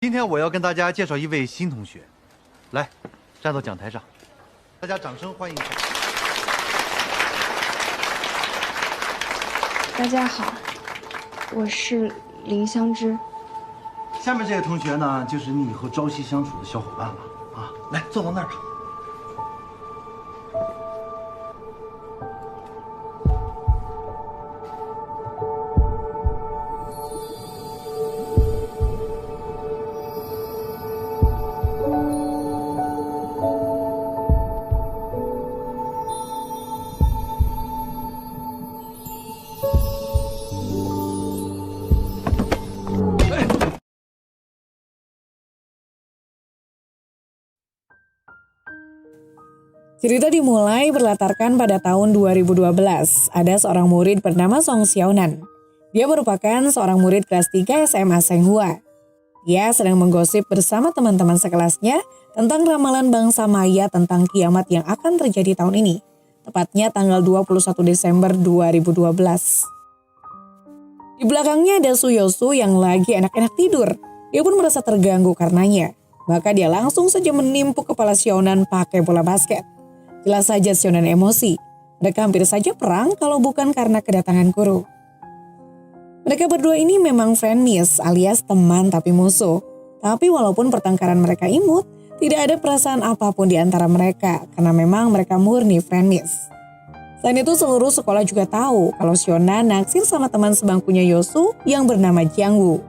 今天我要跟大家介绍一位新同学，来，站到讲台上，大家掌声欢迎一下。大家好，我是林香芝。下面这位同学呢，就是你以后朝夕相处的小伙伴了啊！来，坐到那儿吧。Cerita dimulai berlatarkan pada tahun 2012. Ada seorang murid bernama Song Xiaonan. Dia merupakan seorang murid kelas 3 SMA Senghua. Dia sedang menggosip bersama teman-teman sekelasnya tentang ramalan bangsa Maya tentang kiamat yang akan terjadi tahun ini. Tepatnya tanggal 21 Desember 2012. Di belakangnya ada Su Yosu yang lagi enak-enak tidur. Dia pun merasa terganggu karenanya. Maka dia langsung saja menimpuk kepala Xiaonan pakai bola basket. Jelas saja Xiaonan emosi. Mereka hampir saja perang kalau bukan karena kedatangan guru. Mereka berdua ini memang frenemies alias teman tapi musuh. Tapi walaupun pertengkaran mereka imut, tidak ada perasaan apapun di antara mereka karena memang mereka murni frenemies. Selain itu seluruh sekolah juga tahu kalau Xiaonan naksir sama teman sebangkunya Yosu yang bernama Jiangwu.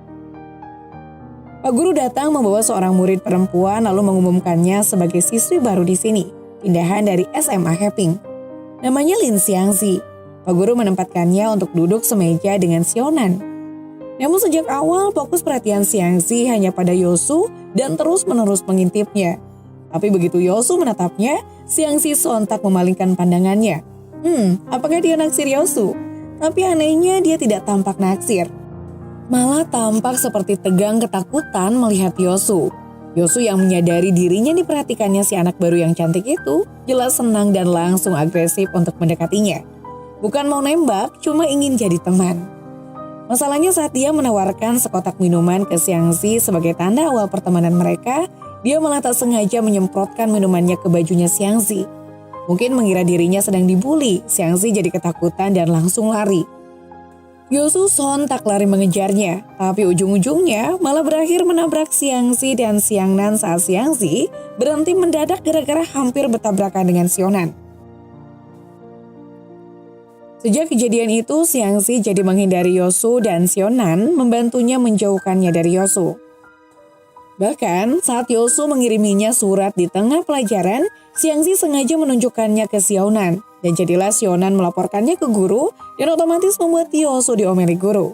Pak guru datang membawa seorang murid perempuan lalu mengumumkannya sebagai siswi baru di sini. Pindahan dari SMA Heping. Namanya Lin Xiangzi. Pak guru menempatkannya untuk duduk semeja dengan Xiaonan. Namun sejak awal fokus perhatian Xiangzi hanya pada Yosu dan terus-menerus mengintipnya. Tapi begitu Yosu menatapnya, Xiangzi sontak memalingkan pandangannya. Apakah dia naksir Yosu? Tapi anehnya dia tidak tampak naksir. Malah tampak seperti tegang ketakutan melihat Yosu. Yosu yang menyadari dirinya diperhatikannya si anak baru yang cantik itu jelas senang dan langsung agresif untuk mendekatinya. Bukan mau nembak, cuma ingin jadi teman. Masalahnya saat dia menawarkan sekotak minuman ke Xiangzi sebagai tanda awal pertemanan mereka, dia malah tak sengaja menyemprotkan minumannya ke bajunya Xiangzi. Mungkin mengira dirinya sedang dibully, Xiangzi jadi ketakutan dan langsung lari. Yosu sontak lari mengejarnya, tapi ujung-ujungnya malah berakhir menabrak Xiangzi dan Xiangnan saat Xiangzi berhenti mendadak gara-gara hampir bertabrakan dengan Xiaonan. Sejak kejadian itu, Xiangzi jadi menghindari Yosu dan Xiaonan membantunya menjauhkannya dari Yosu. Bahkan saat Yosu mengiriminya surat di tengah pelajaran, Xiangzi sengaja menunjukkannya ke Xiaonan. Dan jadilah Xiaonan melaporkannya ke guru dan otomatis membuat Yosu diomeli guru.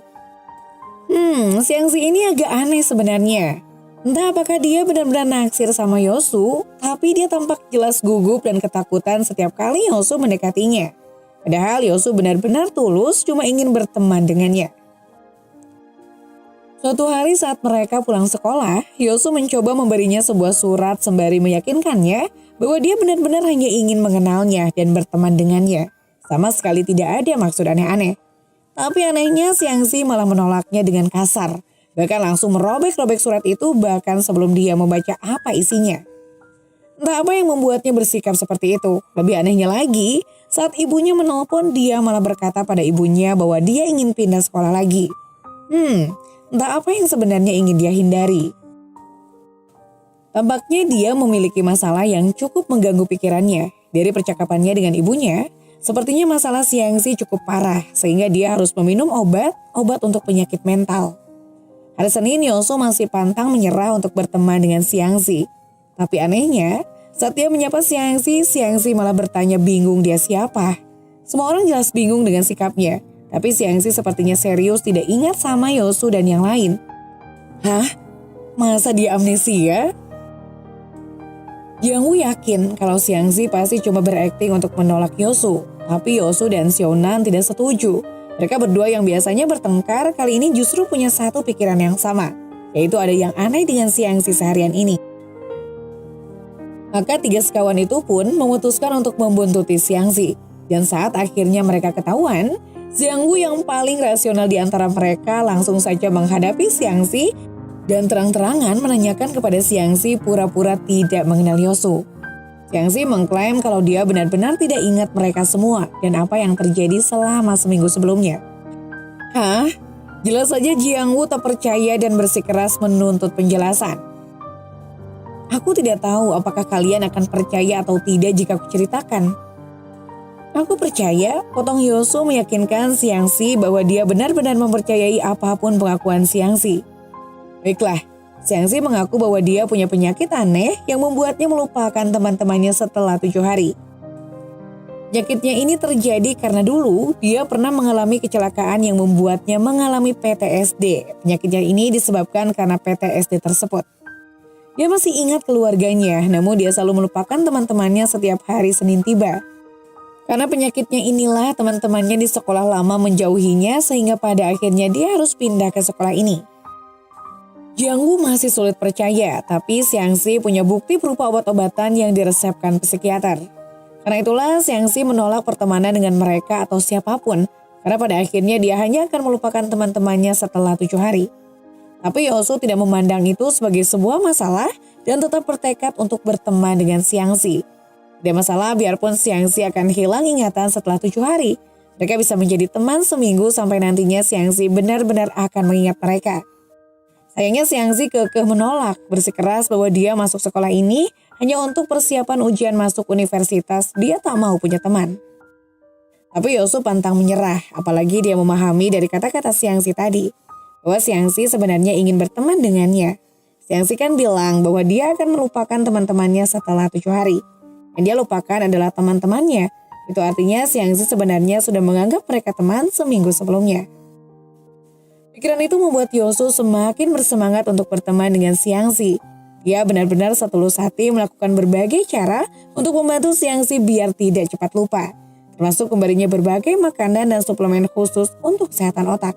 Xiangzi ini agak aneh sebenarnya. Entah apakah dia benar-benar naksir sama Yosu, tapi dia tampak jelas gugup dan ketakutan setiap kali Yosu mendekatinya. Padahal Yosu benar-benar tulus cuma ingin berteman dengannya. Suatu hari saat mereka pulang sekolah, Yosu mencoba memberinya sebuah surat sembari meyakinkannya bahwa dia benar-benar hanya ingin mengenalnya dan berteman dengannya. Sama sekali tidak ada maksud aneh-aneh. Tapi anehnya Xiangzi malah menolaknya dengan kasar. Bahkan langsung merobek-robek surat itu bahkan sebelum dia membaca apa isinya. Entah apa yang membuatnya bersikap seperti itu. Lebih anehnya lagi, saat ibunya menelpon dia malah berkata pada ibunya bahwa dia ingin pindah sekolah lagi. Entah apa yang sebenarnya ingin dia hindari. Tampaknya dia memiliki masalah yang cukup mengganggu pikirannya. Dari percakapannya dengan ibunya, sepertinya masalah Xiangzi cukup parah sehingga dia harus meminum obat untuk penyakit mental. Hari Senin Yosu masih pantang menyerah untuk berteman dengan Xiangzi. Tapi anehnya, saat dia menyapa Xiangzi malah bertanya bingung dia siapa. Semua orang jelas bingung dengan sikapnya, tapi Xiangzi sepertinya serius tidak ingat sama Yosu dan yang lain. Hah? Masa dia amnesia? Jiangwu yakin kalau Xiangzi pasti cuma berakting untuk menolak Yosu, tapi Yosu dan Xiaonan tidak setuju. Mereka berdua yang biasanya bertengkar kali ini justru punya satu pikiran yang sama, yaitu ada yang aneh dengan Xiangzi seharian ini. Maka tiga sekawan itu pun memutuskan untuk membuntuti Xiangzi. Dan saat akhirnya mereka ketahuan, Jiangwu yang paling rasional di antara mereka langsung saja menghadapi Xiangzi dan terang-terangan menanyakan kepada Xiangxi pura-pura tidak mengenal Yosu. Xiangxi mengklaim kalau dia benar-benar tidak ingat mereka semua dan apa yang terjadi selama seminggu sebelumnya. Hah? Jelas saja Jiang Wu tak percaya dan bersikeras menuntut penjelasan. Aku tidak tahu apakah kalian akan percaya atau tidak jika aku ceritakan. Aku percaya, potong Yosu meyakinkan Xiangxi bahwa dia benar-benar mempercayai apapun pengakuan Xiangxi. Baiklah, Xiangxi mengaku bahwa dia punya penyakit aneh yang membuatnya melupakan teman-temannya setelah 7 hari. Penyakitnya ini terjadi karena dulu dia pernah mengalami kecelakaan yang membuatnya mengalami PTSD. Penyakitnya ini disebabkan karena PTSD tersebut. Dia masih ingat keluarganya, namun dia selalu melupakan teman-temannya setiap hari Senin tiba. Karena penyakitnya inilah teman-temannya di sekolah lama menjauhinya sehingga pada akhirnya dia harus pindah ke sekolah ini. Jiang Wu masih sulit percaya, tapi Xiangxi punya bukti berupa obat-obatan yang diresepkan psikiater. Karena itulah Xiangxi menolak pertemanan dengan mereka atau siapapun, karena pada akhirnya dia hanya akan melupakan teman-temannya setelah 7 hari. Tapi Yosu tidak memandang itu sebagai sebuah masalah dan tetap bertekad untuk berteman dengan Xiangxi. Tidak masalah biarpun Xiangxi akan hilang ingatan setelah 7 hari. Mereka bisa menjadi teman seminggu sampai nantinya Xiangxi benar-benar akan mengingat mereka. Sayangnya Xiangxi kekeh menolak, bersikeras bahwa dia masuk sekolah ini hanya untuk persiapan ujian masuk universitas, dia tak mau punya teman. Tapi Yosu pantang menyerah, apalagi dia memahami dari kata-kata Xiangxi tadi, bahwa Xiangxi sebenarnya ingin berteman dengannya. Xiangxi kan bilang bahwa dia akan melupakan teman-temannya setelah 7 hari. Yang dia lupakan adalah teman-temannya. Itu artinya Xiangxi sebenarnya sudah menganggap mereka teman seminggu sebelumnya. Pikiran itu membuat Yosu semakin bersemangat untuk berteman dengan Xiangxi. Dia benar-benar setulus hati melakukan berbagai cara untuk membantu Xiangxi biar tidak cepat lupa, termasuk memberinya berbagai makanan dan suplemen khusus untuk kesehatan otak.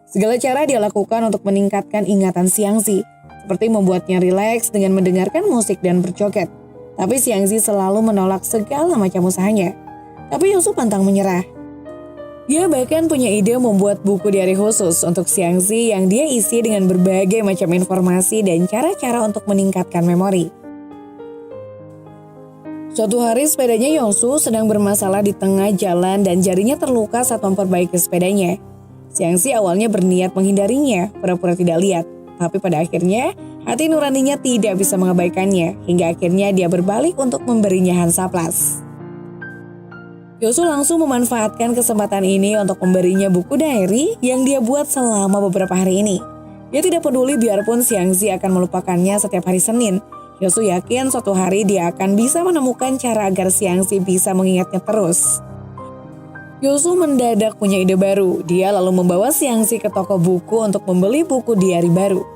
Segala cara dia lakukan untuk meningkatkan ingatan Xiangxi, seperti membuatnya rileks dengan mendengarkan musik dan berjoget. Tapi Xiangxi selalu menolak segala macam usahanya. Tapi Yosu pantang menyerah. Dia bahkan punya ide membuat buku diari khusus untuk Xiangxi yang dia isi dengan berbagai macam informasi dan cara-cara untuk meningkatkan memori. Suatu hari sepedanya Yosu sedang bermasalah di tengah jalan dan jarinya terluka saat memperbaiki sepedanya. Xiangxi awalnya berniat menghindarinya, pura-pura tidak lihat. Tapi pada akhirnya, hati nuraninya tidak bisa mengabaikannya, hingga akhirnya dia berbalik untuk memberinya Hansaplast. Yosu langsung memanfaatkan kesempatan ini untuk memberinya buku diary yang dia buat selama beberapa hari ini. Dia tidak peduli biarpun Xiangxi akan melupakannya setiap hari Senin. Yosu yakin suatu hari dia akan bisa menemukan cara agar Xiangxi bisa mengingatnya terus. Yosu mendadak punya ide baru. Dia lalu membawa Xiangxi ke toko buku untuk membeli buku diary baru.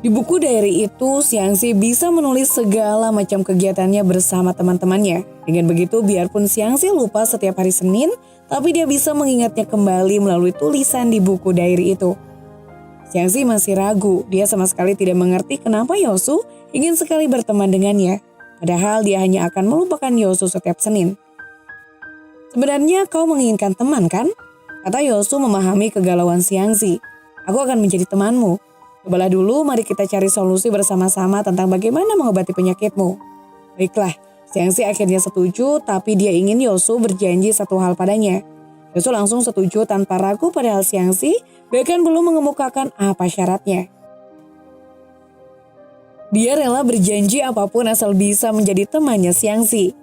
Di buku diary itu, Xiangxi bisa menulis segala macam kegiatannya bersama teman-temannya. Dengan begitu, biarpun Xiangxi lupa setiap hari Senin, tapi dia bisa mengingatnya kembali melalui tulisan di buku diary itu. Xiangxi masih ragu, dia sama sekali tidak mengerti kenapa Yosu ingin sekali berteman dengannya. Padahal dia hanya akan melupakan Yosu setiap Senin. Sebenarnya kau menginginkan teman kan? Kata Yosu memahami kegalauan Xiangxi. Aku akan menjadi temanmu. Cobalah dulu, mari kita cari solusi bersama-sama tentang bagaimana mengobati penyakitmu. Baiklah, Xiangxi akhirnya setuju, tapi dia ingin Yosu berjanji satu hal padanya. Yosu langsung setuju tanpa ragu padahal Xiangxi bahkan belum mengemukakan apa syaratnya. Dia rela berjanji apapun asal bisa menjadi temannya Xiangxi.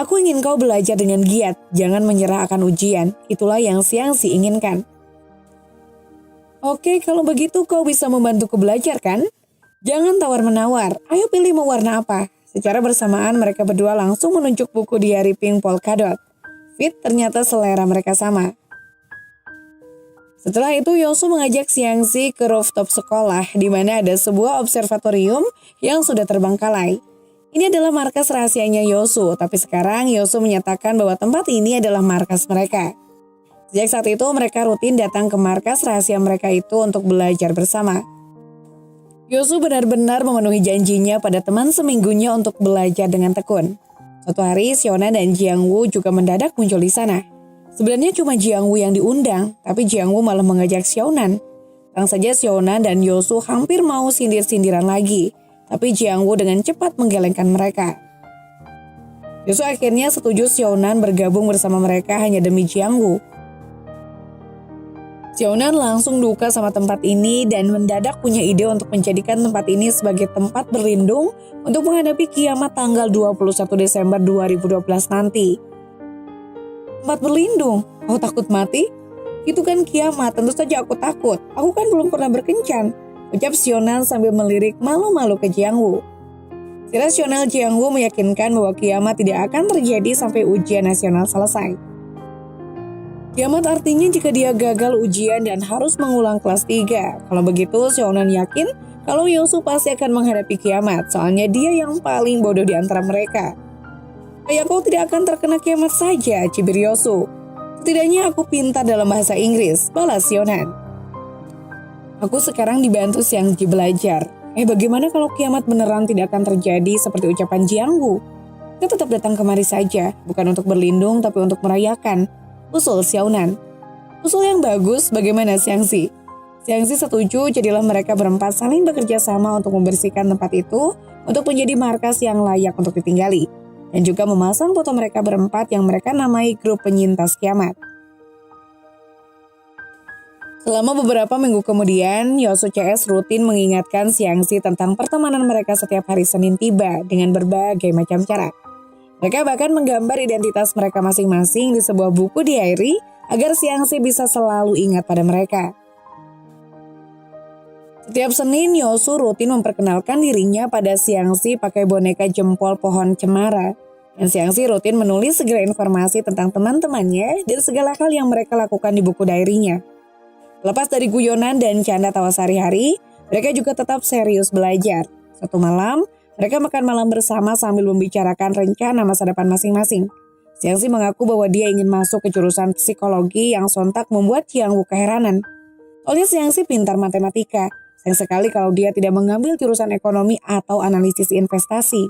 Aku ingin kau belajar dengan giat, jangan menyerah akan ujian. Itulah yang Xiangxi inginkan. Oke, kalau begitu kau bisa membantuku belajar kan? Jangan tawar-menawar, ayo pilih mau warna apa. Secara bersamaan mereka berdua langsung menunjuk buku diary Pink Polka Dot. Fit, ternyata selera mereka sama. Setelah itu Yosu mengajak Xiangxi ke rooftop sekolah di mana ada sebuah observatorium yang sudah terbengkalai. Ini adalah markas rahasianya Yosu, tapi sekarang Yosu menyatakan bahwa tempat ini adalah markas mereka. Sejak saat itu mereka rutin datang ke markas rahasia mereka itu untuk belajar bersama. Yosu benar-benar memenuhi janjinya pada teman seminggunya untuk belajar dengan tekun. Suatu hari Xiaonan dan Jiang Wu juga mendadak muncul di sana. Sebenarnya cuma Jiang Wu yang diundang, tapi Jiang Wu malah mengajak Xiaonan. Langsung saja Xiaonan dan Yosu hampir mau sindir-sindiran lagi, tapi Jiangwu dengan cepat menggelengkan mereka. Yosu akhirnya setuju Xiaonan bergabung bersama mereka hanya demi Jiangwu. Xiaonan langsung duka sama tempat ini dan mendadak punya ide untuk menjadikan tempat ini sebagai tempat berlindung untuk menghadapi kiamat tanggal 21 Desember 2012 nanti. Tempat berlindung? Kau takut mati? Itu kan kiamat, tentu saja aku takut. Aku kan belum pernah berkencan, ucap Xiaonan sambil melirik malu-malu ke Jiangwu. Si rasional Jiangwu meyakinkan bahwa kiamat tidak akan terjadi sampai ujian nasional selesai. Kiamat artinya jika dia gagal ujian dan harus mengulang kelas 3. Kalau begitu, Xiaonan yakin kalau Yosu pasti akan menghadapi kiamat, soalnya dia yang paling bodoh di antara mereka. Kayak kau tidak akan terkena kiamat saja, cibir Yosu. Setidaknya aku pintar dalam bahasa Inggris, balas Xiaonan. Aku sekarang dibantu Xiangji belajar. Bagaimana kalau kiamat beneran tidak akan terjadi seperti ucapan Jiangwu? Kita tetap datang kemari saja, bukan untuk berlindung tapi untuk merayakan, usul Xiaonan. Usul yang bagus, bagaimana Xiangzi? Xiangzi setuju, jadilah mereka berempat saling bekerja sama untuk membersihkan tempat itu untuk menjadi markas yang layak untuk ditinggali. Dan juga memasang foto mereka berempat yang mereka namai grup penyintas kiamat. Selama beberapa minggu kemudian, Yosu CS rutin mengingatkan Xiangzi tentang pertemanan mereka setiap hari Senin tiba dengan berbagai macam cara. Mereka bahkan menggambar identitas mereka masing-masing di sebuah buku diary agar Xiangzi bisa selalu ingat pada mereka. Setiap Senin, Yosu rutin memperkenalkan dirinya pada Xiangzi pakai boneka jempol pohon cemara. Dan Xiangzi rutin menulis segala informasi tentang teman-temannya dan segala hal yang mereka lakukan di buku diary-nya. Lepas dari guyonan dan canda tawa sehari-hari, mereka juga tetap serius belajar. Suatu malam, mereka makan malam bersama sambil membicarakan rencana masa depan masing-masing. Xiangzi mengaku bahwa dia ingin masuk ke jurusan psikologi yang sontak membuat Jiangwu keheranan. Soalnya Xiangzi pintar matematika. Sayang sekali kalau dia tidak mengambil jurusan ekonomi atau analisis investasi.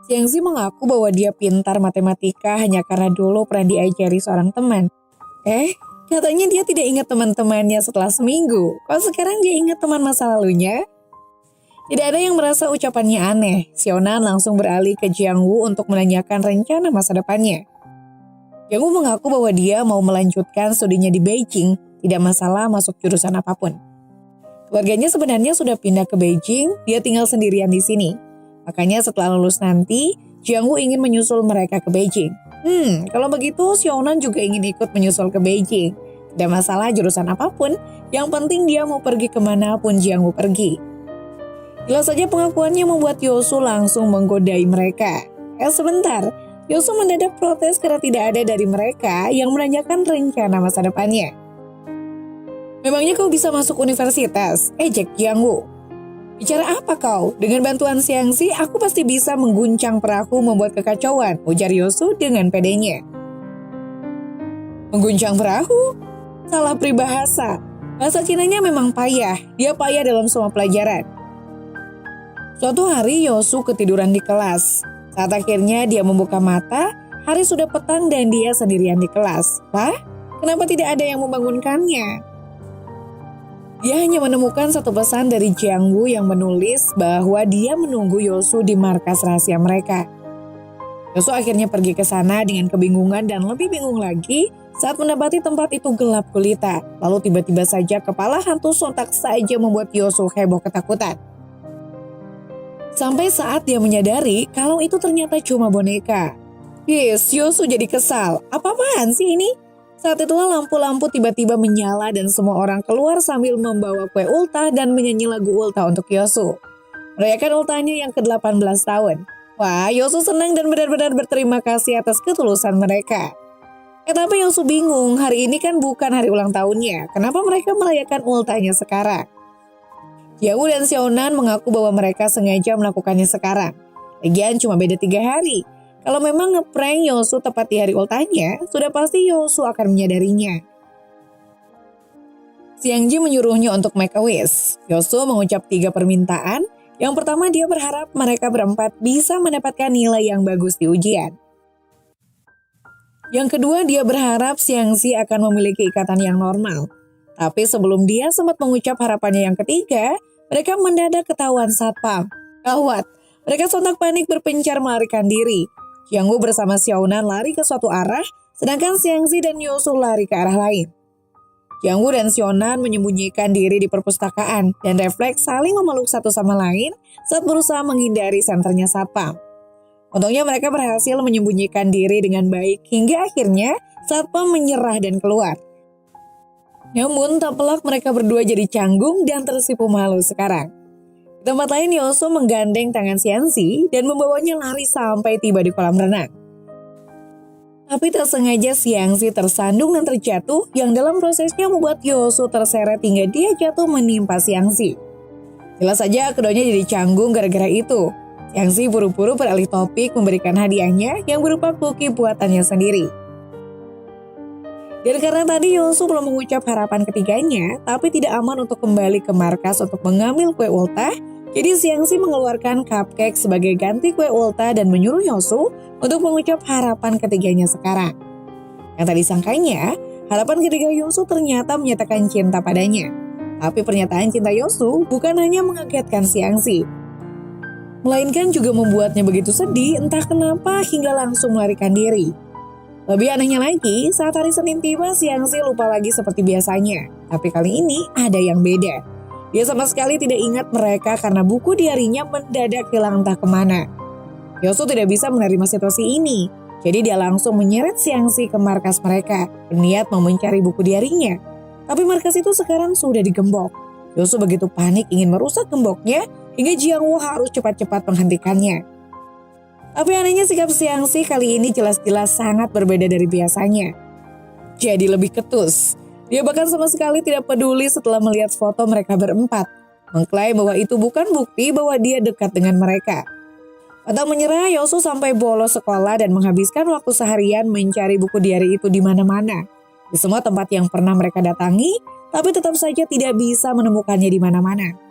Xiangzi mengaku bahwa dia pintar matematika hanya karena dulu pernah diajari seorang teman. Katanya dia tidak ingat teman-temannya setelah seminggu. Kok sekarang dia ingat teman masa lalunya? Tidak ada yang merasa ucapannya aneh. Xiaonan langsung beralih ke Jiangwu untuk menanyakan rencana masa depannya. Jiangwu mengaku bahwa dia mau melanjutkan studinya di Beijing. Tidak masalah masuk jurusan apapun. Keluarganya sebenarnya sudah pindah ke Beijing, dia tinggal sendirian di sini. Makanya setelah lulus nanti, Jiangwu ingin menyusul mereka ke Beijing. Kalau begitu Xiaonan juga ingin ikut menyusul ke Beijing. Tidak masalah jurusan apapun, yang penting dia mau pergi kemanapun Jiangwu pergi. Jelas saja pengakuannya membuat Yosu langsung menggodai mereka. Sebentar, Yosu mendadak protes karena tidak ada dari mereka yang menanyakan rencana masa depannya. Memangnya kau bisa masuk universitas? Ejek Jiangwu. Bicara apa kau? Dengan bantuan Xiangzi, aku pasti bisa mengguncang perahu membuat kekacauan, ujar Yosu dengan pedenya. Mengguncang perahu? Salah peribahasa. Bahasa Cinanya memang payah, dia payah dalam semua pelajaran. Suatu hari Yosu ketiduran di kelas. Saat akhirnya dia membuka mata, hari sudah petang dan dia sendirian di kelas. Kenapa tidak ada yang membangunkannya? Dia hanya menemukan satu pesan dari Jiangwu yang menulis bahwa dia menunggu Yosu di markas rahasia mereka. Yosu akhirnya pergi ke sana dengan kebingungan dan lebih bingung lagi saat mendapati tempat itu gelap gulita. Lalu tiba-tiba saja kepala hantu sontak saja membuat Yosu heboh ketakutan. Sampai saat dia menyadari kalau itu ternyata cuma boneka. Yosu jadi kesal. Apa-apaan sih ini? Saat itulah lampu-lampu tiba-tiba menyala dan semua orang keluar sambil membawa kue ultah dan menyanyi lagu ultah untuk Yosu. Merayakan ultahnya yang ke-18 tahun. Wah, Yosu senang dan benar-benar berterima kasih atas ketulusan mereka. Tapi Yosu bingung, hari ini kan bukan hari ulang tahunnya. Kenapa mereka merayakan ultahnya sekarang? Jiangwu dan Xiaonan mengaku bahwa mereka sengaja melakukannya sekarang. Lagian cuma beda 3 hari. Kalau memang ngeprank Yosu tepat di hari ultahnya, sudah pasti Yosu akan menyadarinya. Xiangji menyuruhnya untuk make a wish. Yosu mengucap 3 permintaan. Yang pertama, dia berharap mereka berempat bisa mendapatkan nilai yang bagus di ujian. Yang kedua, dia berharap Xiangxi akan memiliki ikatan yang normal. Tapi sebelum dia sempat mengucap harapannya yang ketiga, mereka mendadak ketahuan satpam. Gawat, mereka sontak panik berpencar melarikan diri. Jiangwu bersama Xiaonan lari ke suatu arah, sedangkan Xiangxi dan Yousu lari ke arah lain. Jiangwu dan Xiaonan menyembunyikan diri di perpustakaan dan refleks saling memeluk satu sama lain saat berusaha menghindari senternya satpam. Untungnya mereka berhasil menyembunyikan diri dengan baik hingga akhirnya satpam menyerah dan keluar. Namun tak pelak mereka berdua jadi canggung dan tersipu malu sekarang. Di tempat lain Yousu menggandeng tangan Xiangxi dan membawanya lari sampai tiba di kolam renang. Tapi tak sengaja Xiangxi tersandung dan terjatuh yang dalam prosesnya membuat Yousu terseret hingga dia jatuh menimpa Xiangxi. Jelas saja keduanya jadi canggung gara-gara itu. Xiangxi buru-buru beralih topik memberikan hadiahnya yang berupa kuki buatannya sendiri. Dan karena tadi Yousu belum mengucap harapan ketiganya, tapi tidak aman untuk kembali ke markas untuk mengambil kue ultah, jadi Xiangxi mengeluarkan cupcake sebagai ganti kue ultah dan menyuruh Yousu untuk mengucap harapan ketiganya sekarang. Yang tadi sangkanya, harapan ketiga Yousu ternyata menyatakan cinta padanya. Tapi pernyataan cinta Yousu bukan hanya mengagetkan Xiangxi, melainkan juga membuatnya begitu sedih entah kenapa hingga langsung melarikan diri. Lebih anehnya lagi, saat hari Senin tiba, Xiangxi lupa lagi seperti biasanya. Tapi kali ini ada yang beda. Dia sama sekali tidak ingat mereka karena buku diarinya mendadak hilang entah kemana. Yousu tidak bisa menerima situasi ini, jadi dia langsung menyeret Xiangxi ke markas mereka, berniat mau mencari buku diarinya. Tapi markas itu sekarang sudah digembok. Yousu begitu panik ingin merusak gemboknya, hingga Jiangwu harus cepat-cepat menghentikannya. Tapi anehnya sikap Xiangxi kali ini jelas-jelas sangat berbeda dari biasanya. Jadi lebih ketus. Dia bahkan sama sekali tidak peduli setelah melihat foto mereka berempat. Mengklaim bahwa itu bukan bukti bahwa dia dekat dengan mereka. Atau menyerah, Yousu sampai bolos sekolah dan menghabiskan waktu seharian mencari buku diari itu di mana-mana. Di semua tempat yang pernah mereka datangi, tapi tetap saja tidak bisa menemukannya di mana-mana.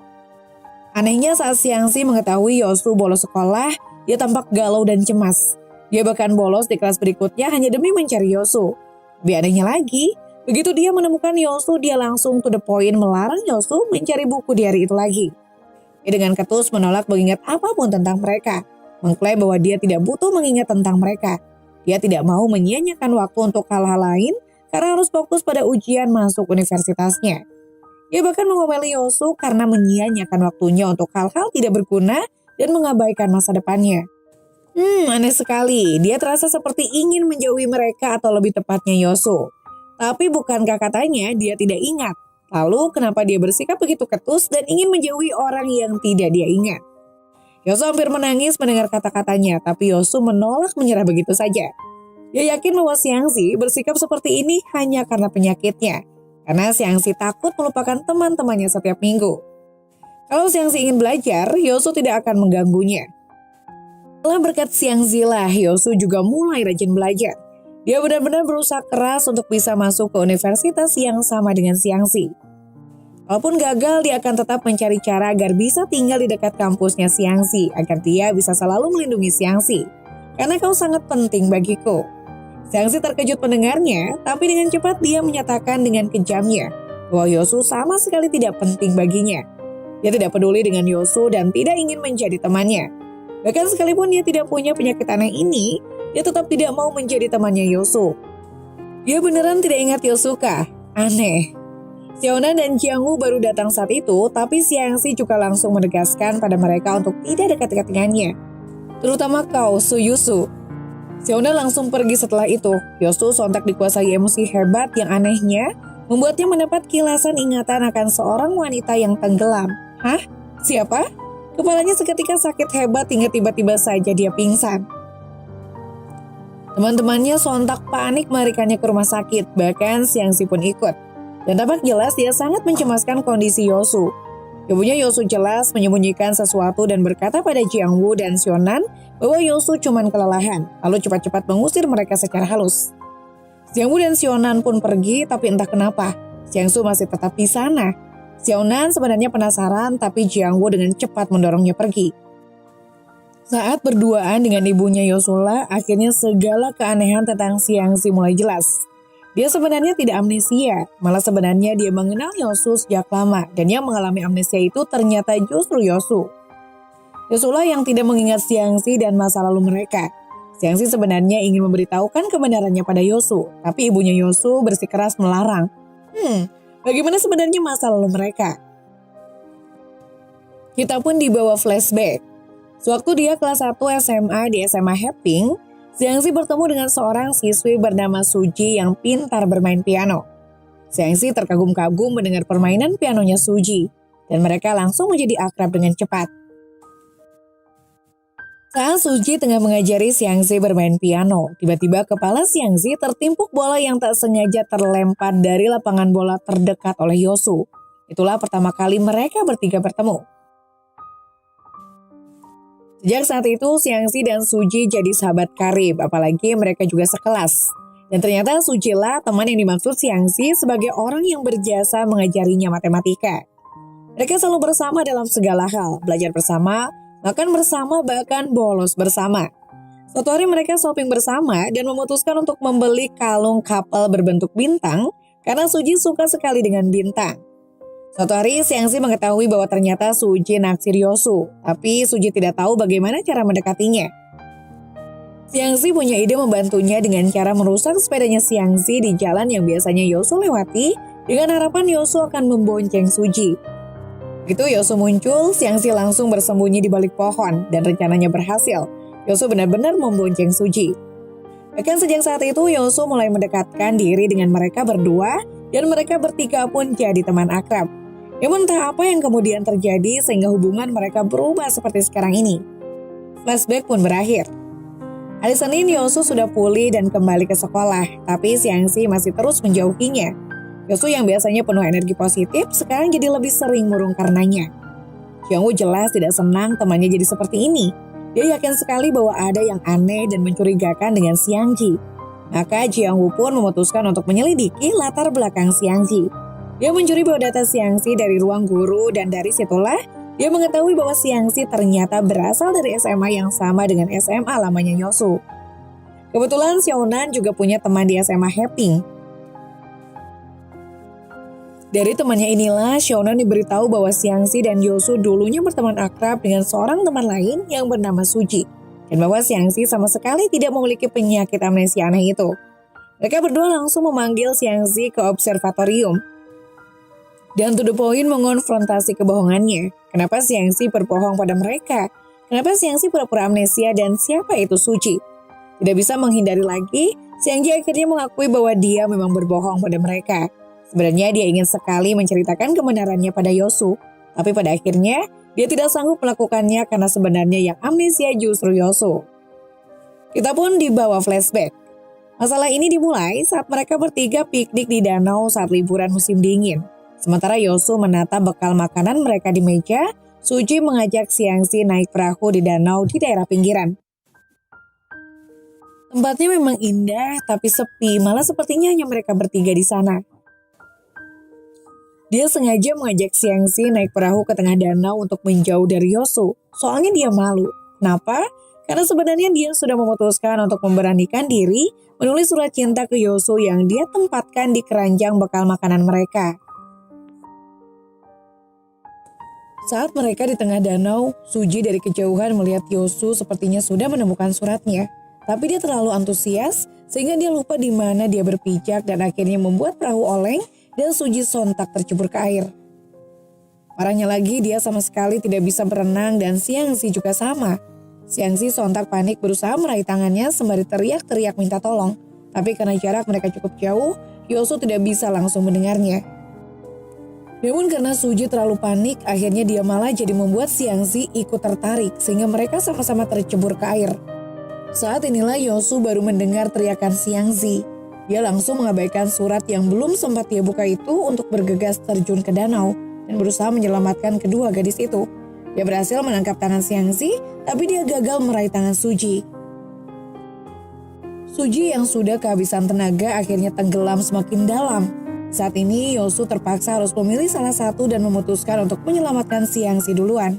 Anehnya saat Xiangxi mengetahui Yousu bolos sekolah, dia tampak galau dan cemas. Dia bahkan bolos di kelas berikutnya hanya demi mencari Yousu. Lebih anehnya lagi, begitu dia menemukan Yousu, dia langsung to the point melarang Yousu mencari buku diari itu lagi. Dia dengan ketus menolak mengingat apapun tentang mereka, mengklaim bahwa dia tidak butuh mengingat tentang mereka. Dia tidak mau menyia-nyiakan waktu untuk hal-hal lain karena harus fokus pada ujian masuk universitasnya. Dia bahkan mengomeli Yousu karena menyia-nyiakan waktunya untuk hal-hal tidak berguna dan mengabaikan masa depannya. Aneh sekali. Dia terasa seperti ingin menjauhi mereka atau lebih tepatnya Yousu. Tapi bukankah katanya dia tidak ingat? Lalu kenapa dia bersikap begitu ketus dan ingin menjauhi orang yang tidak dia ingat? Yousu hampir menangis mendengar kata-katanya, tapi Yousu menolak menyerah begitu saja. Dia yakin bahwa Xiangxi bersikap seperti ini hanya karena penyakitnya. Karena Xiangxi takut melupakan teman-temannya setiap minggu. Kalau Xiangxi ingin belajar, Yousu tidak akan mengganggunya. Setelah berkat Xiangxi lah, Yousu juga mulai rajin belajar. Dia benar-benar berusaha keras untuk bisa masuk ke universitas yang sama dengan Xiangxi. Walaupun gagal, dia akan tetap mencari cara agar bisa tinggal di dekat kampusnya Xiangxi, agar dia bisa selalu melindungi Xiangxi. Karena kau sangat penting bagiku. Xiangxi terkejut mendengarnya, tapi dengan cepat dia menyatakan dengan kejamnya bahwa Yousu sama sekali tidak penting baginya. Dia tidak peduli dengan Yousu dan tidak ingin menjadi temannya. Bahkan sekalipun dia tidak punya penyakit aneh ini, dia tetap tidak mau menjadi temannya Yousu. Dia beneran tidak ingat Yousu kah? Aneh. Xiaonan dan Jiangwu baru datang saat itu, tapi Xiangxi juga langsung menegaskan pada mereka untuk tidak dekat-dekat dengannya. Terutama kau, Su Yousu. Xiaonan langsung pergi setelah itu. Yousu sontak dikuasai emosi hebat yang anehnya membuatnya mendapat kilasan ingatan akan seorang wanita yang tenggelam. Hah? Siapa? Kepalanya seketika sakit hebat hingga tiba-tiba saja dia pingsan. Teman-temannya sontak panik melarikannya ke rumah sakit, bahkan Xiangxi pun ikut. Dan tampak jelas dia sangat mencemaskan kondisi Yousu. Ibunya Yousu jelas menyembunyikan sesuatu dan berkata pada Jiangwu dan Xiaonan bahwa Yousu cuma kelelahan, lalu cepat-cepat mengusir mereka secara halus. Jiangwu dan Xiaonan pun pergi, tapi entah kenapa Xiangxi masih tetap di sana. Xiaonan sebenarnya penasaran, tapi Jiangwu dengan cepat mendorongnya pergi. Saat berduaan dengan ibunya Yosula, akhirnya segala keanehan tentang Xiangxi mulai jelas. Dia sebenarnya tidak amnesia, malah sebenarnya dia mengenal Yosu sejak lama dan yang mengalami amnesia itu ternyata justru Yosu. Yosula yang tidak mengingat Xiangxi dan masa lalu mereka. Xiangxi sebenarnya ingin memberitahukan kebenarannya pada Yosu, tapi ibunya Yosu bersikeras melarang. Bagaimana sebenarnya masa lalu mereka? Kita pun dibawa flashback. Sewaktu dia kelas 1 SMA di SMA Heping, Xiangxi bertemu dengan seorang siswi bernama Suji yang pintar bermain piano. Xiangxi terkagum-kagum mendengar permainan pianonya Suji, dan mereka langsung menjadi akrab dengan cepat. Saat Suji tengah mengajari Xiangxi bermain piano, tiba-tiba kepala Xiangxi tertimpuk bola yang tak sengaja terlempar dari lapangan bola terdekat oleh Yosu. Itulah pertama kali mereka bertiga bertemu. Sejak saat itu, Xiangxi dan Suji jadi sahabat karib, apalagi mereka juga sekelas. Dan ternyata Suji lah teman yang dimaksud Xiangxi sebagai orang yang berjasa mengajarinya matematika. Mereka selalu bersama dalam segala hal, belajar bersama, makan bersama, bahkan bolos bersama. Suatu hari mereka shopping bersama dan memutuskan untuk membeli kalung kapal berbentuk bintang karena Suji suka sekali dengan bintang. Suatu hari, Xiangxi mengetahui bahwa ternyata Suji naksir Yosu, tapi Suji tidak tahu bagaimana cara mendekatinya. Xiangxi punya ide membantunya dengan cara merusak sepedanya Xiangxi di jalan yang biasanya Yosu lewati, dengan harapan Yosu akan membonceng Suji. Begitu Yosu muncul, Xiangxi langsung bersembunyi di balik pohon, dan rencananya berhasil. Yosu benar-benar membonceng Suji. Bahkan sejak saat itu, Yosu mulai mendekatkan diri dengan mereka berdua, dan mereka bertiga pun jadi teman akrab. Namun entah apa yang kemudian terjadi sehingga hubungan mereka berubah seperti sekarang ini. Flashback pun berakhir. Hari Senin Yosu sudah pulih dan kembali ke sekolah, tapi Xiangxi masih terus menjauhinya. Yosu yang biasanya penuh energi positif sekarang jadi lebih sering murung karenanya. Xiangwu jelas tidak senang temannya jadi seperti ini. Dia yakin sekali bahwa ada yang aneh dan mencurigakan dengan Xiangxi. Maka Jiangwu pun memutuskan untuk menyelidiki latar belakang Xiangxi. Dia mencuri biodata Xiangxi dari ruang guru dan dari situlah dia mengetahui bahwa Xiangxi ternyata berasal dari SMA yang sama dengan SMA lamanya Yosu. Kebetulan Xiaonan juga punya teman di SMA Heping. Dari temannya inilah Xiaonan diberitahu bahwa Xiangxi dan Yosu dulunya berteman akrab dengan seorang teman lain yang bernama Suji. Dan bahwa Xiangxi sama sekali tidak memiliki penyakit amnesia aneh itu. Mereka berdua langsung memanggil Xiangxi ke observatorium. Dan to the point mengonfrontasi kebohongannya. Kenapa Xiangxi berbohong pada mereka? Kenapa Xiangxi pura-pura amnesia dan siapa itu Suji? Tidak bisa menghindari lagi, Xiangxi akhirnya mengakui bahwa dia memang berbohong pada mereka. Sebenarnya dia ingin sekali menceritakan kebenarannya pada Yosu. Tapi pada akhirnya, dia tidak sanggup melakukannya karena sebenarnya yang amnesia justru Yosu. Kita pun dibawa flashback. Masalah ini dimulai saat mereka bertiga piknik di danau saat liburan musim dingin. Sementara Yosu menata bekal makanan mereka di meja, Suji mengajak Xiangxi naik perahu di danau di daerah pinggiran. Tempatnya memang indah, tapi sepi, malah sepertinya hanya mereka bertiga di sana. Dia sengaja mengajak Xiangxi naik perahu ke tengah danau untuk menjauh dari Yosu. Soalnya dia malu. Kenapa? Karena sebenarnya dia sudah memutuskan untuk memberanikan diri menulis surat cinta ke Yosu yang dia tempatkan di keranjang bekal makanan mereka. Saat mereka di tengah danau, Suji dari kejauhan melihat Yosu sepertinya sudah menemukan suratnya. Tapi dia terlalu antusias sehingga dia lupa di mana dia berpijak dan akhirnya membuat perahu oleng dan Suji sontak tercebur ke air. Parahnya lagi dia sama sekali tidak bisa berenang dan Xiangxi juga sama. Xiangxi sontak panik berusaha meraih tangannya sembari teriak-teriak minta tolong. Tapi karena jarak mereka cukup jauh, Yosu tidak bisa langsung mendengarnya. Namun karena Suji terlalu panik, akhirnya dia malah jadi membuat Xiangxi ikut tertarik sehingga mereka sama-sama tercebur ke air. Saat inilah Yosu baru mendengar teriakan Xiangxi. Dia langsung mengabaikan surat yang belum sempat dia buka itu untuk bergegas terjun ke danau dan berusaha menyelamatkan kedua gadis itu. Dia berhasil menangkap tangan Xiangxi, tapi dia gagal meraih tangan Suji. Suji yang sudah kehabisan tenaga akhirnya tenggelam semakin dalam. Saat ini Yosu terpaksa harus memilih salah satu dan memutuskan untuk menyelamatkan Xiangxi duluan.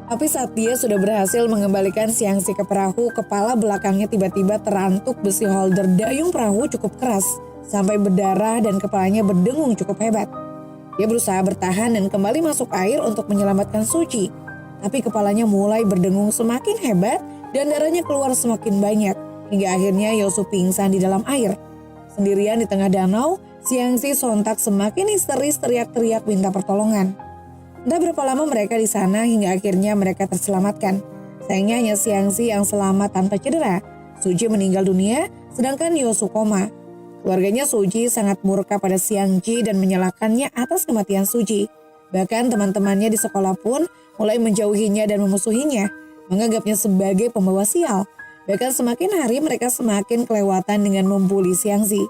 Tapi saat dia sudah berhasil mengembalikan Xiangxi ke perahu, kepala belakangnya tiba-tiba terantuk besi holder dayung perahu cukup keras, sampai berdarah dan kepalanya berdengung cukup hebat. Dia berusaha bertahan dan kembali masuk air untuk menyelamatkan Suci. Tapi kepalanya mulai berdengung semakin hebat dan darahnya keluar semakin banyak, hingga akhirnya Yosu pingsan di dalam air. Sendirian di tengah danau, Xiangxi sontak semakin histeris teriak-teriak minta pertolongan. Entah berapa lama mereka di sana hingga akhirnya mereka terselamatkan. Sayangnya hanya Xiangxi yang selamat tanpa cedera. Suji meninggal dunia, sedangkan Yosu koma. Keluarganya Suji sangat murka pada Xiangxi dan menyalahkannya atas kematian Suji. Bahkan teman-temannya di sekolah pun mulai menjauhinya dan memusuhinya, menganggapnya sebagai pembawa sial. Bahkan semakin hari mereka semakin kelewatan dengan membuli Xiangxi.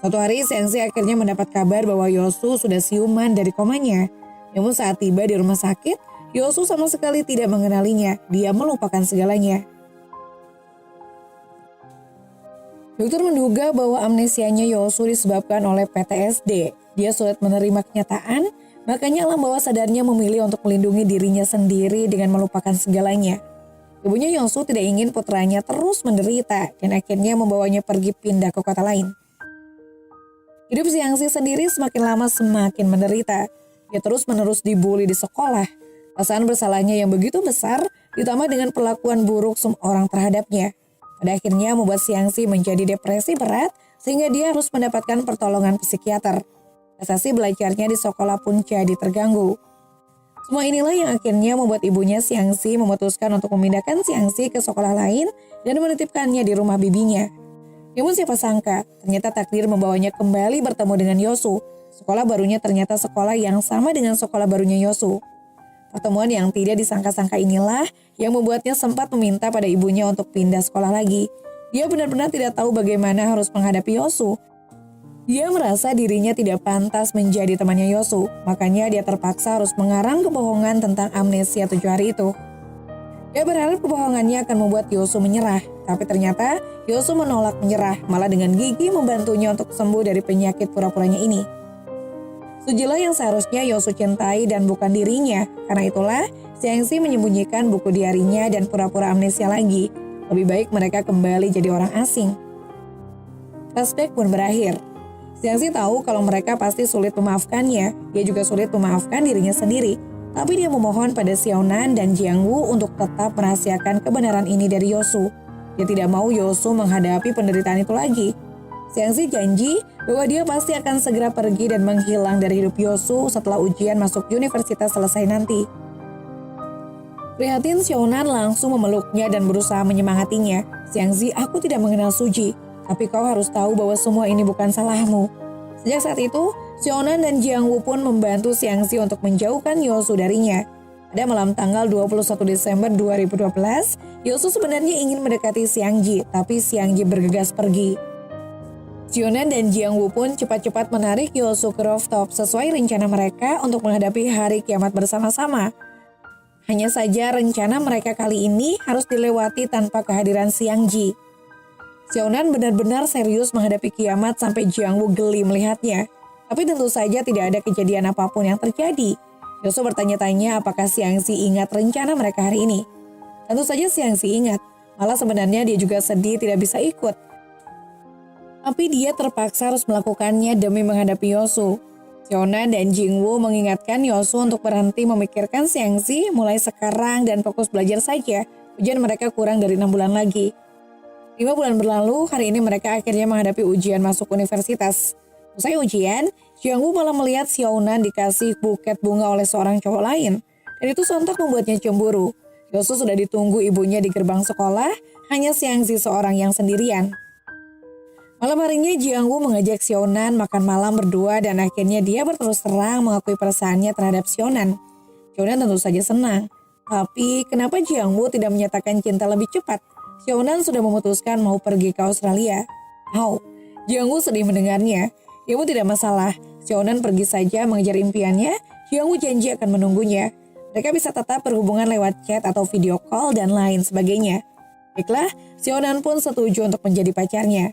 Suatu hari Xiangxi akhirnya mendapat kabar bahwa Yosu sudah siuman dari komanya. Namun saat tiba di rumah sakit, Yosu sama sekali tidak mengenalinya. Dia melupakan segalanya. Dokter menduga bahwa amnesianya Yosu disebabkan oleh PTSD. Dia sulit menerima kenyataan, makanya alam bawah sadarnya memilih untuk melindungi dirinya sendiri dengan melupakan segalanya. Ibunya Yosu tidak ingin putranya terus menderita dan akhirnya membawanya pergi pindah ke kota lain. Hidup Xiangxi sendiri semakin lama semakin menderita. Dia terus-menerus dibully di sekolah. Perasaan bersalahnya yang begitu besar ditambah dengan perlakuan buruk orang terhadapnya. Pada akhirnya membuat Xiangxi menjadi depresi berat sehingga dia harus mendapatkan pertolongan psikiater. Prestasi belajarnya di sekolah pun jadi terganggu. Semua inilah yang akhirnya membuat ibunya Xiangxi memutuskan untuk memindahkan Xiangxi ke sekolah lain dan menitipkannya di rumah bibinya. Namun siapa sangka, ternyata takdir membawanya kembali bertemu dengan Yosu. Sekolah barunya ternyata sekolah yang sama dengan sekolah barunya Yosu. Pertemuan yang tidak disangka-sangka inilah yang membuatnya sempat meminta pada ibunya untuk pindah sekolah lagi. Dia benar-benar tidak tahu bagaimana harus menghadapi Yosu. Dia merasa dirinya tidak pantas menjadi temannya Yosu, makanya dia terpaksa harus mengarang kebohongan tentang amnesia 7 hari itu. Dia berharap kebohongannya akan membuat Yosu menyerah, tapi ternyata Yosu menolak menyerah, malah dengan gigih membantunya untuk sembuh dari penyakit pura-puranya ini. Sujilah yang seharusnya Yosu cintai dan bukan dirinya. Karena itulah, Xiangxi menyembunyikan buku diarinya dan pura-pura amnesia lagi. Lebih baik mereka kembali jadi orang asing. Flashback pun berakhir. Xiangxi tahu kalau mereka pasti sulit memaafkannya. Dia juga sulit memaafkan dirinya sendiri. Tapi dia memohon pada Xiaonan dan Jiangwu untuk tetap merahasiakan kebenaran ini dari Yosu. Dia tidak mau Yosu menghadapi penderitaan itu lagi. Xiangxi janji bahwa dia pasti akan segera pergi dan menghilang dari hidup Yosu setelah ujian masuk universitas selesai nanti. Prihatin, Xiaonan langsung memeluknya dan berusaha menyemangatinya. Xiangxi, aku tidak mengenal Suji, tapi kau harus tahu bahwa semua ini bukan salahmu. Sejak saat itu, Xiaonan dan Jiangwu pun membantu Xiangxi untuk menjauhkan Yosu darinya. Pada malam tanggal 21 Desember 2012, Yosu sebenarnya ingin mendekati Xiangxi, tapi Xiangxi bergegas pergi. Xiaonan dan Jiangwu pun cepat-cepat menarik Yosu ke rooftop sesuai rencana mereka untuk menghadapi hari kiamat bersama-sama. Hanya saja rencana mereka kali ini harus dilewati tanpa kehadiran Xiangxi. Xiaonan benar-benar serius menghadapi kiamat sampai Jiangwu geli melihatnya. Tapi tentu saja tidak ada kejadian apapun yang terjadi. Yosu bertanya-tanya apakah Xiangxi ingat rencana mereka hari ini. Tentu saja Xiangxi ingat, malah sebenarnya dia juga sedih tidak bisa ikut. Tapi dia terpaksa harus melakukannya demi menghadapi Yosu. Xiaonan dan Jingwu mengingatkan Yosu untuk berhenti memikirkan Xiangxi mulai sekarang dan fokus belajar saja. Ujian mereka kurang dari 6 bulan lagi. 5 bulan berlalu, hari ini mereka akhirnya menghadapi ujian masuk universitas. Usai ujian, Jiangwu malah melihat Xiaonan dikasih buket bunga oleh seorang cowok lain. Dan itu sontak membuatnya cemburu. Yosu sudah ditunggu ibunya di gerbang sekolah, hanya Xiangxi seorang yang sendirian. Malam harinya Jiangwu mengajak Xiaonan makan malam berdua dan akhirnya dia berterus terang mengakui perasaannya terhadap Xiaonan. Xiaonan tentu saja senang. Tapi kenapa Jiangwu tidak menyatakan cinta lebih cepat? Xiaonan sudah memutuskan mau pergi ke Australia. Jiangwu sedih mendengarnya. Ibu tidak masalah. Xiaonan pergi saja mengejar impiannya. Jiangwu janji akan menunggunya. Mereka bisa tetap berhubungan lewat chat atau video call dan lain sebagainya. Baiklah, Xiaonan pun setuju untuk menjadi pacarnya.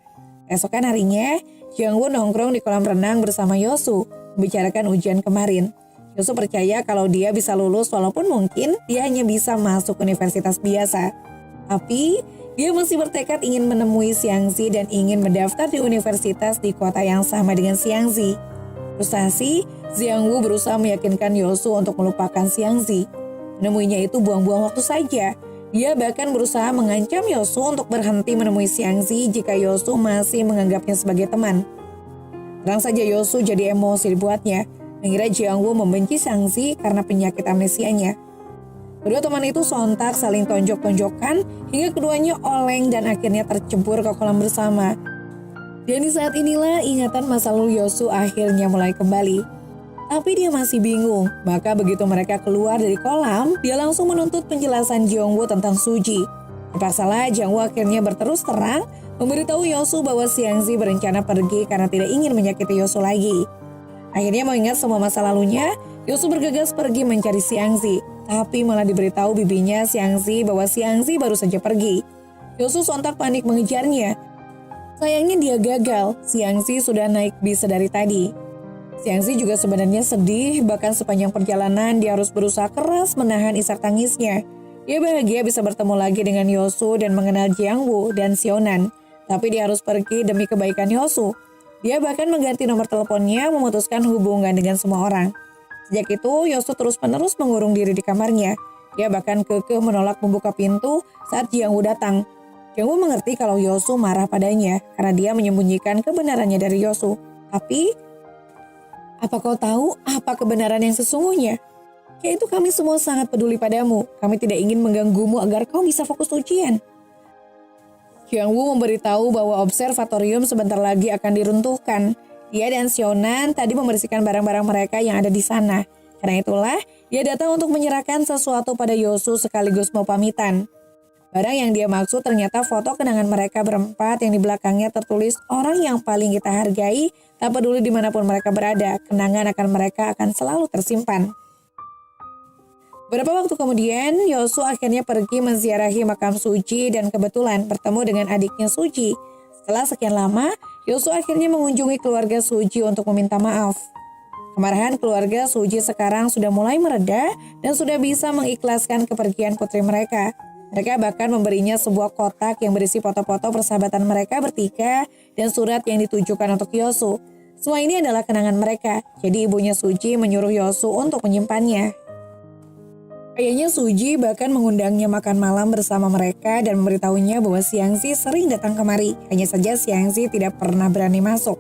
Esokan harinya, Jiangwu nongkrong di kolam renang bersama Yosu, membicarakan ujian kemarin. Yosu percaya kalau dia bisa lulus walaupun mungkin dia hanya bisa masuk universitas biasa. Tapi dia masih bertekad ingin menemui Xiangzi dan ingin mendaftar di universitas di kota yang sama dengan Xiangzi. Frustasi, Xiangwu berusaha meyakinkan Yosu untuk melupakan Xiangzi. Menemuinya itu buang-buang waktu saja. Dia bahkan berusaha mengancam Yosu untuk berhenti menemui Xiangzi jika Yosu masih menganggapnya sebagai teman. Terang saja Yosu jadi emosi dibuatnya, mengira Jiangwu membenci Xiangzi karena penyakit amnesianya. Kedua teman itu sontak saling tonjok-tonjokkan hingga keduanya oleng dan akhirnya tercebur ke kolam bersama. Dan di saat inilah ingatan masa lalu Yosu akhirnya mulai kembali. Tapi dia masih bingung, maka begitu mereka keluar dari kolam, dia langsung menuntut penjelasan Jiangwu tentang Suji. Terpaksalah Jiangwu akhirnya berterus terang memberitahu Yosu bahwa Xiangzi berencana pergi karena tidak ingin menyakiti Yosu lagi. Akhirnya mengingat semua masa lalunya, Yosu bergegas pergi mencari Xiangzi, tapi malah diberitahu bibinya Xiangzi bahwa Xiangzi baru saja pergi. Yosu sontak panik mengejarnya. Sayangnya dia gagal, Xiangzi sudah naik bis dari tadi. Xiangzi juga sebenarnya sedih, bahkan sepanjang perjalanan dia harus berusaha keras menahan isak tangisnya. Dia bahagia bisa bertemu lagi dengan Yosu dan mengenal Jiangwu dan Xiaonan, tapi dia harus pergi demi kebaikan Yosu. Dia bahkan mengganti nomor teleponnya, memutuskan hubungan dengan semua orang. Sejak itu, Yosu terus-menerus mengurung diri di kamarnya. Dia bahkan kekeh menolak membuka pintu saat Jiangwu datang. Jiangwu mengerti kalau Yosu marah padanya karena dia menyembunyikan kebenarannya dari Yosu. Tapi, apa kau tahu apa kebenaran yang sesungguhnya? Yaitu kami semua sangat peduli padamu. Kami tidak ingin mengganggumu agar kau bisa fokus ujian. Jiangwu memberitahu bahwa observatorium sebentar lagi akan diruntuhkan. Dia dan Xiaonan tadi membersihkan barang-barang mereka yang ada di sana. Karena itulah, dia datang untuk menyerahkan sesuatu pada Yosu sekaligus mau pamitan. Barang yang dia maksud ternyata foto kenangan mereka berempat yang di belakangnya tertulis orang yang paling kita hargai, tak peduli dimanapun mereka berada, kenangan akan mereka akan selalu tersimpan. Beberapa waktu kemudian, Yosu akhirnya pergi menziarahi makam Suji dan kebetulan bertemu dengan adiknya Suji. Setelah sekian lama, Yosu akhirnya mengunjungi keluarga Suji untuk meminta maaf. Kemarahan keluarga Suji sekarang sudah mulai mereda dan sudah bisa mengikhlaskan kepergian putri mereka. Mereka bahkan memberinya sebuah kotak yang berisi foto-foto persahabatan mereka bertiga dan surat yang ditujukan untuk Yosu. Semua ini adalah kenangan mereka, jadi ibunya Suji menyuruh Yosu untuk menyimpannya. Ayahnya Suji bahkan mengundangnya makan malam bersama mereka dan memberitahunya bahwa Xiangzi sering datang kemari. Hanya saja Xiangzi tidak pernah berani masuk.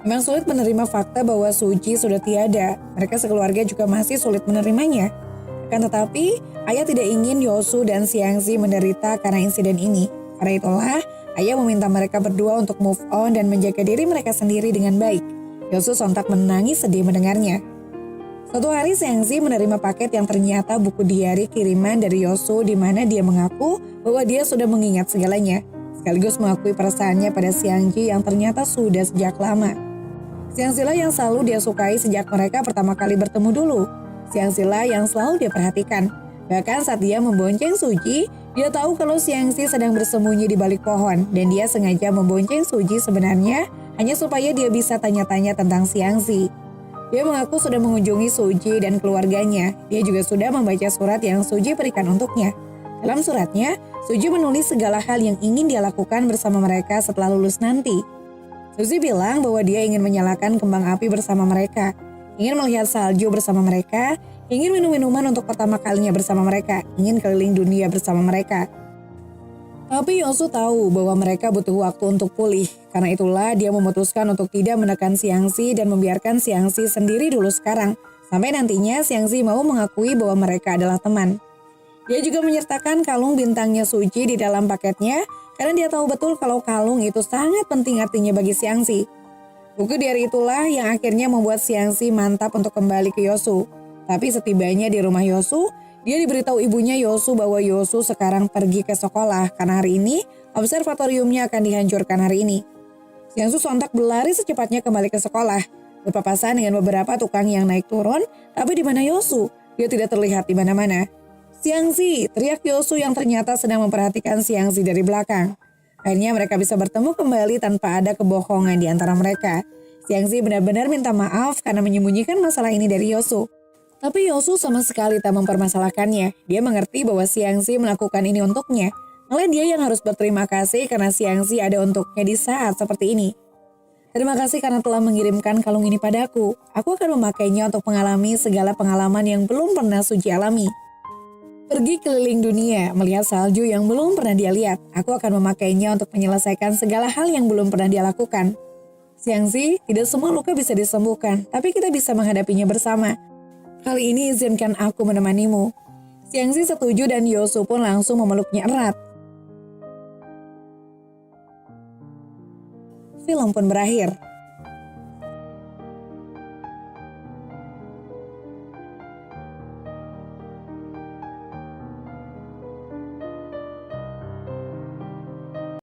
Memang sulit menerima fakta bahwa Suji sudah tiada. Mereka sekeluarga juga masih sulit menerimanya. Akan tetapi, ayah tidak ingin Yosu dan Xiangzi menderita karena insiden ini. Karena itulah, ayah meminta mereka berdua untuk move on dan menjaga diri mereka sendiri dengan baik. Yosu sontak menangis sedih mendengarnya. Suatu hari Xiangzi menerima paket yang ternyata buku diari kiriman dari Yosu di mana dia mengaku bahwa dia sudah mengingat segalanya, sekaligus mengakui perasaannya pada Xiangzi yang ternyata sudah sejak lama. Xiangzi lah yang selalu dia sukai sejak mereka pertama kali bertemu dulu. Xiangzi lah yang selalu dia perhatikan. Bahkan saat dia membonceng Suji, dia tahu kalau Xiangzi sedang bersembunyi di balik pohon dan dia sengaja membonceng Suji sebenarnya hanya supaya dia bisa tanya-tanya tentang Xiangzi. Dia mengaku sudah mengunjungi Suji dan keluarganya. Dia juga sudah membaca surat yang Suji berikan untuknya. Dalam suratnya, Suji menulis segala hal yang ingin dia lakukan bersama mereka setelah lulus nanti. Suji bilang bahwa dia ingin menyalakan kembang api bersama mereka, ingin melihat salju bersama mereka, ingin minum minuman untuk pertama kalinya bersama mereka, ingin keliling dunia bersama mereka. Tapi Yosu tahu bahwa mereka butuh waktu untuk pulih. Karena itulah dia memutuskan untuk tidak menekan Xiangzi dan membiarkan Xiangzi sendiri dulu sekarang. Sampai nantinya Xiangzi mau mengakui bahwa mereka adalah teman. Dia juga menyertakan kalung bintangnya Suji di dalam paketnya karena dia tahu betul kalau kalung itu sangat penting artinya bagi Xiangzi. Buku diari itulah yang akhirnya membuat Xiangzi mantap untuk kembali ke Yosu. Tapi setibanya di rumah Yosu, dia diberitahu ibunya Yosu bahwa Yosu sekarang pergi ke sekolah karena hari ini observatoriumnya akan dihancurkan hari ini. Xiangzi sontak berlari secepatnya kembali ke sekolah, berpapasan dengan beberapa tukang yang naik turun, tapi di mana Yosu? Dia tidak terlihat di mana-mana. Xiangzi, teriak Yosu yang ternyata sedang memperhatikan Xiangzi dari belakang. Akhirnya mereka bisa bertemu kembali tanpa ada kebohongan di antara mereka. Xiangzi benar-benar minta maaf karena menyembunyikan masalah ini dari Yosu. Tapi Yosu sama sekali tak mempermasalahkannya. Dia mengerti bahwa Xiangxi melakukan ini untuknya. Malah dia yang harus berterima kasih karena Xiangxi ada untuknya di saat seperti ini. Terima kasih karena telah mengirimkan kalung ini padaku. Aku akan memakainya untuk mengalami segala pengalaman yang belum pernah Suji alami. Pergi keliling dunia, melihat salju yang belum pernah dia lihat. Aku akan memakainya untuk menyelesaikan segala hal yang belum pernah dia lakukan. Xiangxi, tidak semua luka bisa disembuhkan, tapi kita bisa menghadapinya bersama. Kali ini izinkan aku menemanimu. Xiangxi setuju dan Yosu pun langsung memeluknya erat. Film pun berakhir.